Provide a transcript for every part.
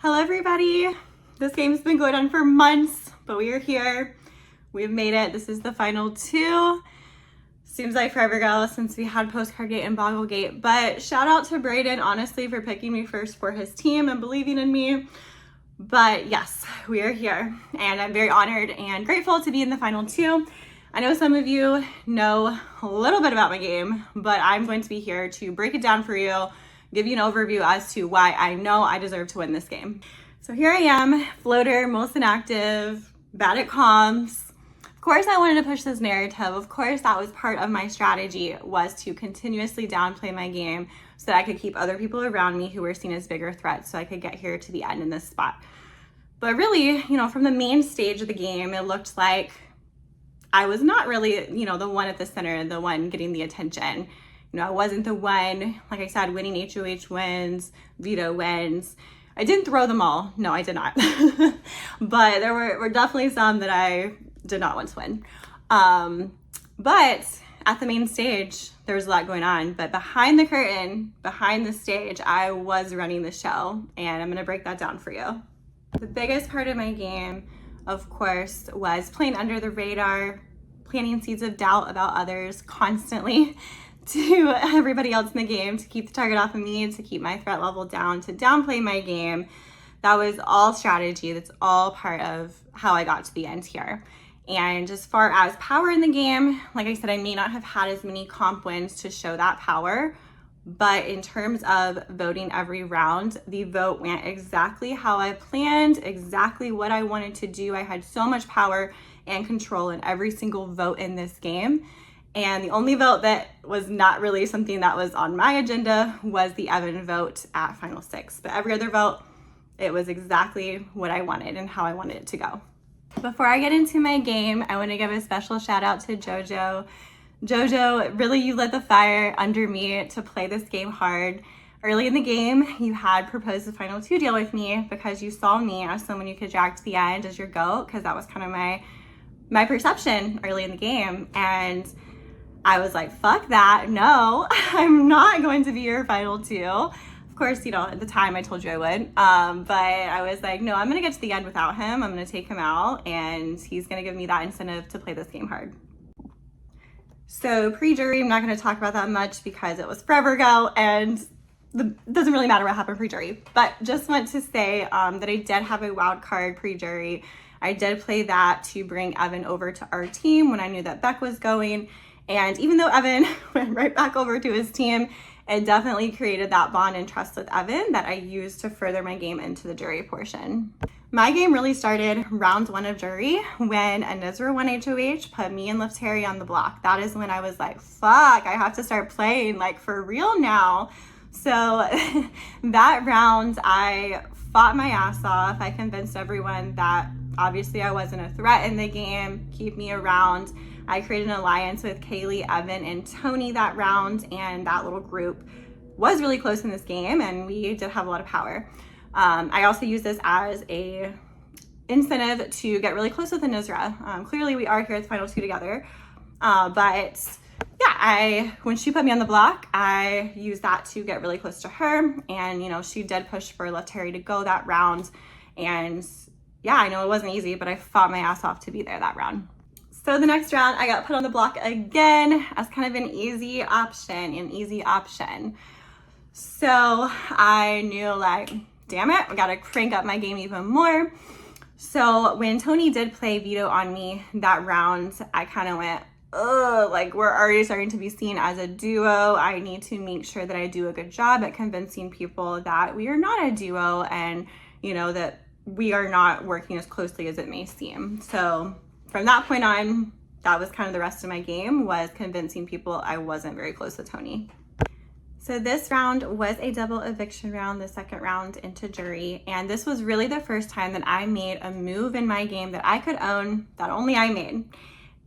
Hello everybody. This game's been going on for months, but we are here. We've made it. This is the final two. Seems like forever ago since we had Postcard Gate and Boggle Gate, but shout out to Brayden, honestly, for picking me first for his team and believing in me. But yes, we are here and I'm very honored and grateful to be in the final two. I know some of you know a little bit about my game, but I'm going to be here to break it down for you, give you an overview as to why I know I deserve to win this game. So here I am, floater, most inactive, bad at comms. Of course I wanted to push this narrative. Of course that was part of my strategy, was to continuously downplay my game so that I could keep other people around me who were seen as bigger threats so I could get here to the end in this spot. But really, from the main stage of the game, it looked like I was not really, the one at the center, the one getting the attention. I wasn't the one, like I said, winning HOH wins, veto wins. I didn't throw them all. No, I did not. But there were definitely some that I did not want to win. But at the main stage, there was a lot going on. But behind the curtain, behind the stage, I was running the show. And I'm going to break that down for you. The biggest part of my game, of course, was playing under the radar, planting seeds of doubt about others constantly to everybody else in the game, to keep the target off of me, to keep my threat level down, to downplay my game. That was all strategy. That's all part of how I got to the end here. And as far as power in the game, like I said, I may not have had as many comp wins to show that power, but in terms of voting every round, the vote went exactly how I planned, exactly what I wanted to do. I had so much power and control in every single vote in this game. And the only vote that was not really something that was on my agenda was the Evan vote at Final Six. But every other vote, it was exactly what I wanted and how I wanted it to go. Before I get into my game, I want to give a special shout out to JoJo. JoJo, really, you lit the fire under me to play this game hard. Early in the game, you had proposed the final two deal with me because you saw me as someone you could drag to the end as your GOAT, because that was kind of my perception early in the game. And I was like, fuck that. No, I'm not going to be your final two. Of course, at the time I told you I would. But I was like, no, I'm going to get to the end without him. I'm going to take him out and he's going to give me that incentive to play this game hard. So pre-jury, I'm not going to talk about that much because it was forever ago and it doesn't really matter what happened pre-jury. But just want to say that I did have a wild card pre-jury. I did play that to bring Evan over to our team when I knew that Beck was going. And even though Evan went right back over to his team, it definitely created that bond and trust with Evan that I used to further my game into the jury portion. My game really started round one of jury when Anizra won HOH, put me and Leftari on the block. That is when I was like, fuck, I have to start playing like for real now. So that round, I fought my ass off. I convinced everyone that obviously I wasn't a threat in the game, keep me around. I created an alliance with Kaylee, Evan, and Tony that round, and that little group was really close in this game, and we did have a lot of power. I also use this as a incentive to get really close with Anizra. Clearly, we are here at the final two together, but yeah, when she put me on the block, I used that to get really close to her, and she did push for Leftari to go that round, and yeah, I know it wasn't easy, but I fought my ass off to be there that round. So the next round, I got put on the block again as kind of an easy option. So I knew like, damn it, I gotta crank up my game even more. So when Tony did play veto on me that round, I kind of went, ugh, like we're already starting to be seen as a duo. I need to make sure that I do a good job at convincing people that we are not a duo and, that we are not working as closely as it may seem. So from that point on, that was kind of the rest of my game, was convincing people I wasn't very close with Tony. So this round was a double eviction round, the second round into jury. And this was really the first time that I made a move in my game that I could own, that only I made.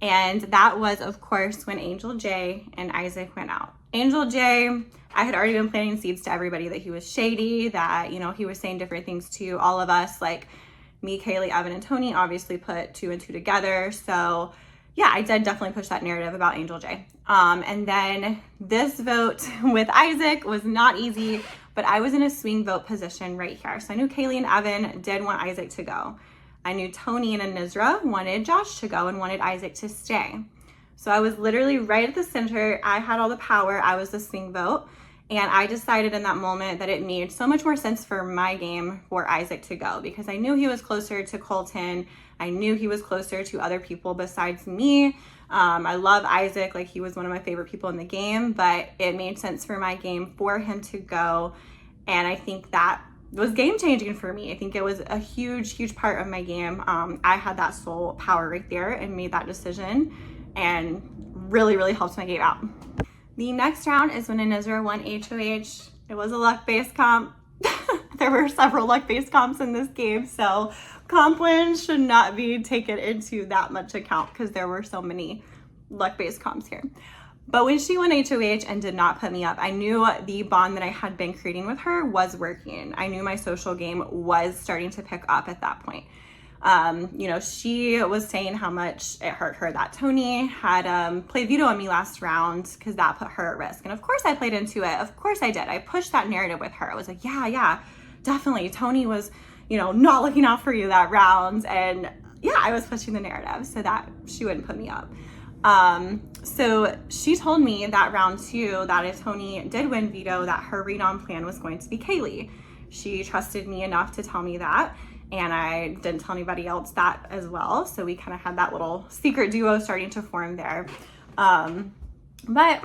And that was, of course, when Angel J and Isaac went out. Angel J, I had already been planting seeds to everybody that he was shady, that, he was saying different things to all of us, like me, Kaylee, Evan, and Tony obviously put two and two together. So yeah, I did definitely push that narrative about Angel J. And then this vote with Isaac was not easy, but I was in a swing vote position right here. So I knew Kaylee and Evan did want Isaac to go. I knew Tony and Anizra wanted Josh to go and wanted Isaac to stay. So I was literally right at the center. I had all the power. I was the swing vote. And I decided in that moment that it made so much more sense for my game for Isaac to go, because I knew he was closer to Colton. I knew he was closer to other people besides me. I love Isaac, like he was one of my favorite people in the game, but it made sense for my game for him to go. And I think that was game changing for me. I think it was a huge part of my game. I had that sole power right there and made that decision, and really helped my game out. The next round is when Anizra won HOH. It was a luck-based comp. There were several luck-based comps in this game, so comp wins should not be taken into that much account because there were so many luck-based comps here. But when she won HOH and did not put me up, I knew the bond that I had been creating with her was working. I knew my social game was starting to pick up at that point. You know, she was saying how much it hurt her that Tony had played veto on me last round because that put her at risk. And of course I played into it. Of course I did. I pushed that narrative with her. I was like, yeah, definitely. Tony was, you know, not looking out for you that round. And yeah, I was pushing the narrative so that she wouldn't put me up. So she told me that round 2 that if Tony did win veto, that her read on plan was going to be Kaylee. She trusted me enough to tell me that. And I didn't tell anybody else that as well. So we kind of had that little secret duo starting to form there. But,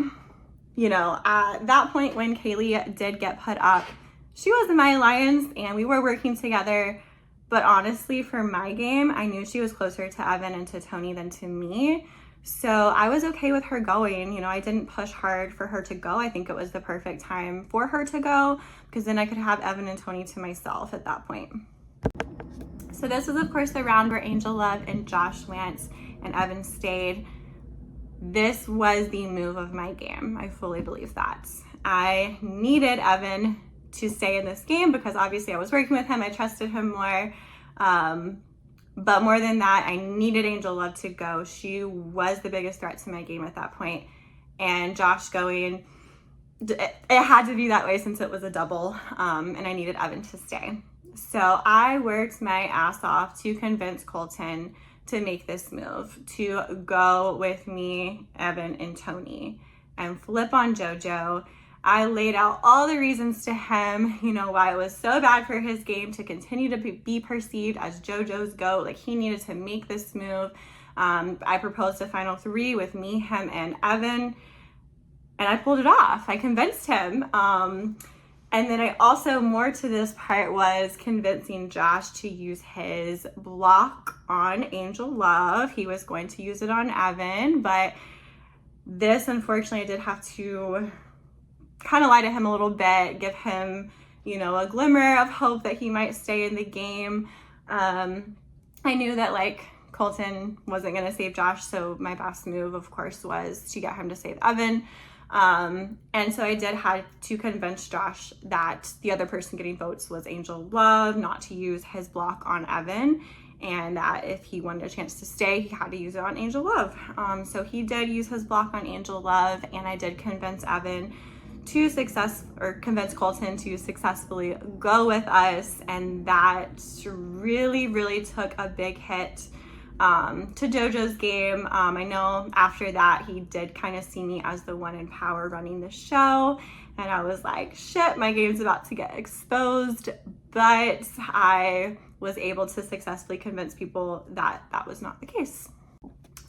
you know, at that point when Kaylee did get put up, she was in my alliance and we were working together. But honestly, for my game, I knew she was closer to Evan and to Tony than to me. So I was okay with her going. You know, I didn't push hard for her to go. I think it was the perfect time for her to go because then I could have Evan and Tony to myself at that point. So this was, of course, the round where Angel Love and Josh went and Evan stayed. This was the move of my game. I fully believe that. I needed Evan to stay in this game because obviously I was working with him. I trusted him more. But more than that, I needed Angel Love to go. She was the biggest threat to my game at that point. And Josh going, it had to be that way since it was a double. And I needed Evan to stay. So I worked my ass off to convince Colton to make this move, to go with me, Evan, and Tony, and flip on JoJo. I laid out all the reasons to him, you know, why it was so bad for his game to continue to be perceived as JoJo's GOAT. Like, he needed to make this move. I proposed a final 3 with me, him, and Evan, and I pulled it off. I convinced him. And then I also, more to this part, was convincing Josh to use his block on Angel Love. He was going to use it on Evan, but this, unfortunately, I did have to kind of lie to him a little bit, give him, you know, a glimmer of hope that he might stay in the game. I knew that, like, Colton wasn't going to save Josh, so my best move, of course, was to get him to save Evan. And so I did have to convince Josh that the other person getting votes was Angel Love, not to use his block on Evan, and that if he wanted a chance to stay, he had to use it on Angel Love. So he did use his block on Angel Love, and I did convince Evan to convince Colton to successfully go with us, and that really took a big hit to JoJo's game. I know after that he did kind of see me as the one in power running the show, and I was like, shit, my game's about to get exposed. But I was able to successfully convince people that that was not the case.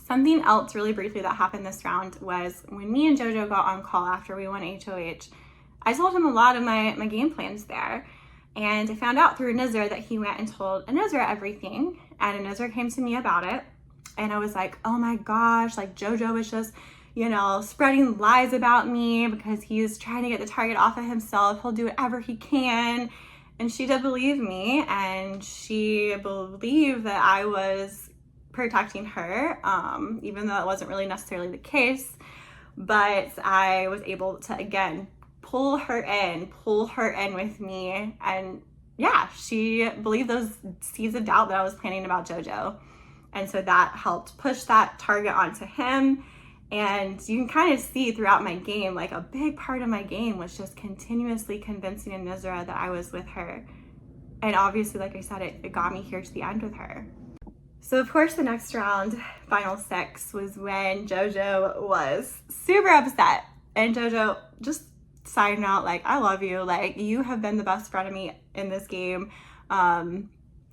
Something else really briefly that happened this round was when me and JoJo got on call after we won HOH, I told him a lot of my game plans there. And I found out through Anizra that he went and told Anizra everything, and Anizra came to me about it. And I was like, oh my gosh, like JoJo is just, you know, spreading lies about me because he's trying to get the target off of himself. He'll do whatever he can. And she did believe me, and she believed that I was protecting her, even though it wasn't really necessarily the case. But I was able to, again, pull her in with me. And yeah, she believed those seeds of doubt that I was planning about JoJo. And so that helped push that target onto him. And you can kind of see throughout my game, like a big part of my game was just continuously convincing Anisra that I was with her. And obviously, like I said, it got me here to the end with her. So of course the next round, final 6, was when JoJo was super upset. And JoJo, just side note, like, I love you. Like, you have been the best friend of me in this game.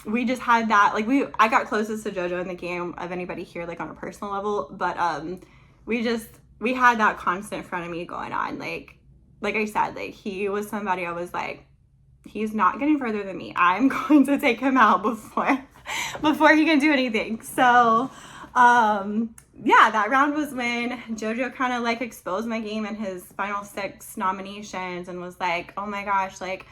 We just had that, like, I got closest to JoJo in the game of anybody here, like on a personal level, but we had that constant friend of me going on. Like I said, like, he was somebody I was like, he's not getting further than me. I'm going to take him out before he can do anything. So yeah, that round was when JoJo kind of like exposed my game in his final 6 nominations and was like, oh my gosh, like,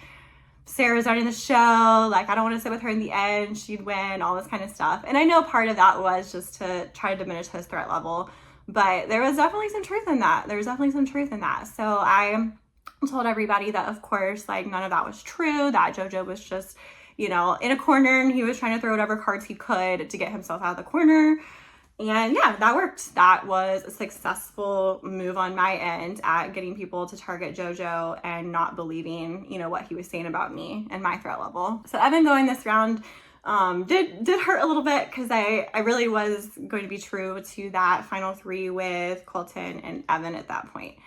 Sarah's running the show, like, I don't want to sit with her in the end, she'd win, all this kind of stuff. And I know part of that was just to try to diminish his threat level, but there was definitely some truth in that. So I told everybody that, of course, like, none of that was true, that JoJo was just, you know, in a corner and he was trying to throw whatever cards he could to get himself out of the corner. And yeah, that worked. That was a successful move on my end at getting people to target JoJo and not believing, you know, what he was saying about me and my threat level. So Evan going this round did hurt a little bit because I really was going to be true to that final 3 with Colton and Evan at that point.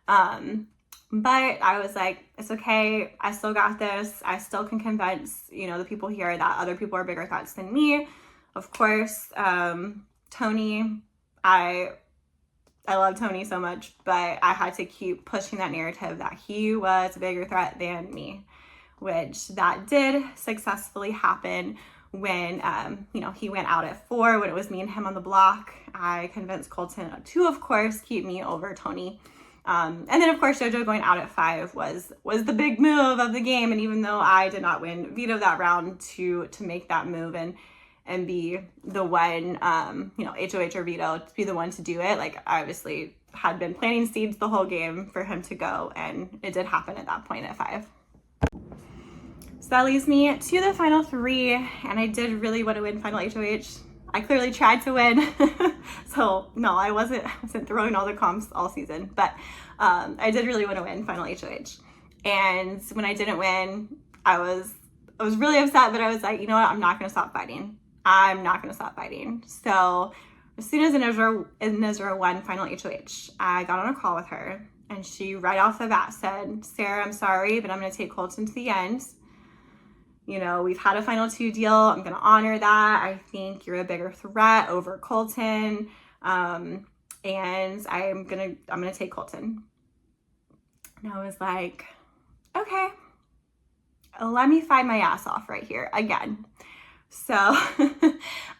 But I was like, it's okay. I still got this. I still can convince, you know, the people here that other people are bigger threats than me. Of course, Tony, I love Tony so much, but I had to keep pushing that narrative that he was a bigger threat than me, which that did successfully happen when, you know, he went out at 4, when it was me and him on the block. I convinced Colton to, of course, keep me over Tony. And then, of course, JoJo going out at 5 was the big move of the game. And even though I did not win veto that round to make that move and be the one, you know, HOH or veto, to be the one to do it, like, I obviously had been planting seeds the whole game for him to go, and it did happen at that point at 5. So that leaves me to the final 3, and I did really want to win final HOH. I clearly tried to win. So no, I wasn't throwing all the comps all season, but I did really want to win final HOH. And when I didn't win, I was really upset, but I was like, you know what? I'm not going to stop fighting. So as soon as Anisra won final HOH, I got on a call with her, and she right off the bat said, Sarah, I'm sorry, but I'm going to take Colton to the end. You know, we've had a final 2 deal. I'm going to honor that. I think you're a bigger threat over Colton. And I'm going to take Colton. And I was like, okay, let me fight my ass off right here again. So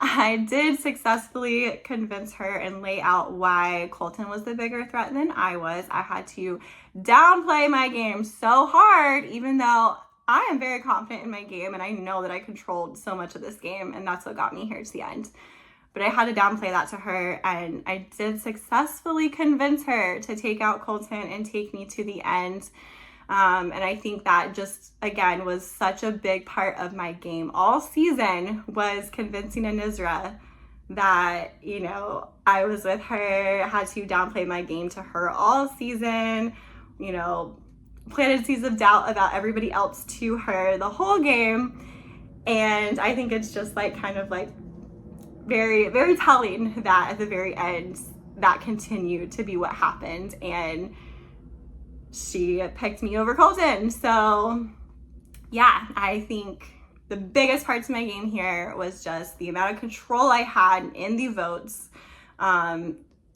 I did successfully convince her and lay out why Colton was the bigger threat than I was. I had to downplay my game so hard, even though I am very confident in my game and I know that I controlled so much of this game, and that's what got me here to the end. But I had to downplay that to her, and I did successfully convince her to take out Colton and take me to the end. And I think that just, again, was such a big part of my game all season, was convincing Anisra that, you know, I was with her. I had to downplay my game to her all season, you know, planted seeds of doubt about everybody else to her the whole game. And I think it's just like kind of like very, very telling that at the very end that continued to be what happened, and she picked me over Colton. So yeah, I think the biggest part to my game here was just the amount of control I had in the votes,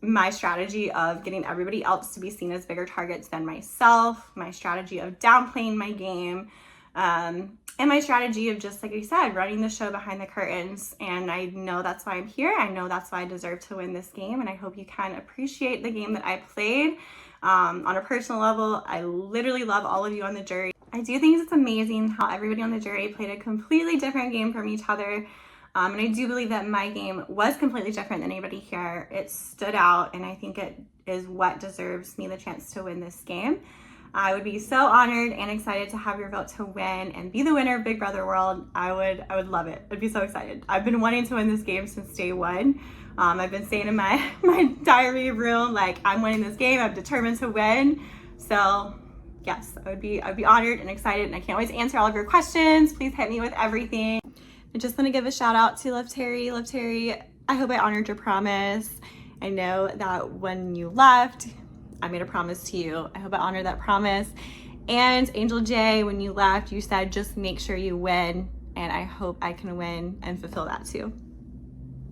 my strategy of getting everybody else to be seen as bigger targets than myself, my strategy of downplaying my game, and my strategy of just, like I said, running the show behind the curtains. And I know that's why I'm here. I know that's why I deserve to win this game, and I hope you can appreciate the game that I played. On a personal level, I literally love all of you on the jury. I do think it's amazing how everybody on the jury played a completely different game from each other. And I do believe that my game was completely different than anybody here. It stood out, and I think it is what deserves me the chance to win this game. I would be so honored and excited to have your vote to win and be the winner of Big Brother World. I would love it. I'd be so excited. I've been wanting to win this game since day 1. I've been saying in my diary room, like, I'm winning this game. I'm determined to win. So yes, I'd be honored and excited, and I can't wait to answer all of your questions. Please hit me with everything. I just want to give a shout out to Love Terry. Love Terry, I hope I honored your promise. I know that when you left, I made a promise to you. I hope I honored that promise. And Angel J, when you left, you said just make sure you win, and I hope I can win and fulfill that too.